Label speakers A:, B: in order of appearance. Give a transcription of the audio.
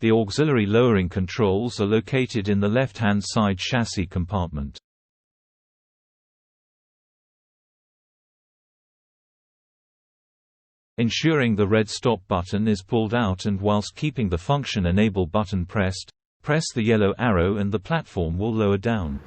A: The auxiliary lowering controls are located in the left-hand side chassis compartment. Ensuring the red stop button is pulled out and whilst keeping the function enable button pressed, press the yellow arrow and the platform will lower down.